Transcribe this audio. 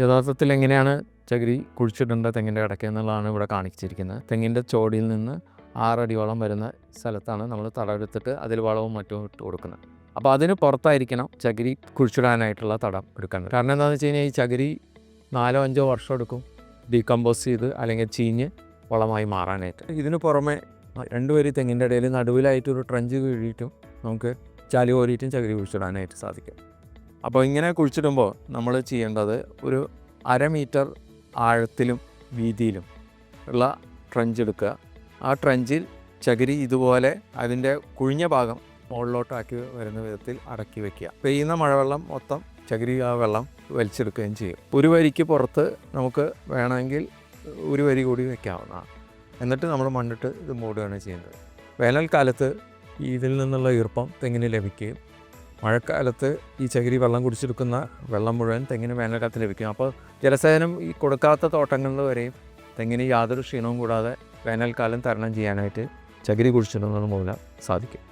യഥാർത്ഥത്തിൽ എങ്ങനെയാണ് ചകിരി കുഴിച്ചിടേണ്ട തെങ്ങിൻ്റെ ഇടയ്ക്ക് എന്നുള്ളതാണ് ഇവിടെ കാണിച്ചിരിക്കുന്നത്. തെങ്ങിൻ്റെ ചോടിയിൽ നിന്ന് 6 അടിയോളം വരുന്ന സ്ഥലത്താണ് നമ്മൾ തടമെടുത്തിട്ട് അതിൽ വളവും മറ്റും ഇട്ട് കൊടുക്കുന്നത്. അപ്പോൾ അതിന് പുറത്തായിരിക്കണം ചകിരി കുഴിച്ചിടാനായിട്ടുള്ള തടം എടുക്കേണ്ടത്. കാരണം എന്താണെന്ന് വെച്ച് കഴിഞ്ഞാൽ ഈ ചകിരി 4-5 വർഷം എടുക്കും ഡീകമ്പോസ് ചെയ്ത് അല്ലെങ്കിൽ ചീഞ്ഞ് വളമായി മാറാനായിട്ട്. ഇതിന് പുറമെ 2 വരി തെങ്ങിൻ്റെ ഇടയിൽ നടുവിലായിട്ട് ഒരു ട്രഞ്ച് വീഴിയിട്ടും നമുക്ക് ചാലി കോരിയിട്ടും ചകിരി കുഴിച്ചിടാനായിട്ട് സാധിക്കും. അപ്പോൾ ഇങ്ങനെ കുഴിച്ചിടുമ്പോൾ നമ്മൾ ചെയ്യേണ്ടത് ഒരു 1/2 മീറ്റർ ആഴത്തിലും വീതിയിലും ഉള്ള ട്രഞ്ച് എടുക്കുക. ആ ട്രഞ്ചിൽ ചകിരി ഇതുപോലെ അതിൻ്റെ കുഴിഞ്ഞ ഭാഗം മുകളിലോട്ടാക്കി വരുന്ന വിധത്തിൽ അടക്കി വയ്ക്കുക. പെയ്യുന്ന മഴവെള്ളം മൊത്തം ചകിരി ആ വെള്ളം വലിച്ചെടുക്കുകയും ചെയ്യും. ഒരു വരിക്ക് പുറത്ത് നമുക്ക് വേണമെങ്കിൽ ഒരു വരി കൂടി വയ്ക്കാവുന്നതാണ്. എന്നിട്ട് നമ്മൾ മണ്ണിട്ട് ഇത് മൂടുകയാണ് ചെയ്യുന്നത്. വേനൽക്കാലത്ത് ഇതിൽ നിന്നുള്ള ഈർപ്പം തെങ്ങിന് ലഭിക്കുകയും മഴക്കാലത്ത് ഈ ചകിരി വെള്ളം കുടിച്ചെടുക്കുന്ന വെള്ളം മുഴുവൻ തെങ്ങിന് വേനൽക്കാലത്ത് ലഭിക്കും. അപ്പോൾ ജലസേചനം ഈ കൊടുക്കാത്ത തോട്ടങ്ങളിൽ വരെയും തെങ്ങിന് യാതൊരു ക്ഷീണവും കൂടാതെ വേനൽക്കാലം തരണം ചെയ്യാനായിട്ട് ചകിരി കുഴിച്ചിടുന്നത് മൂലം സാധിക്കും.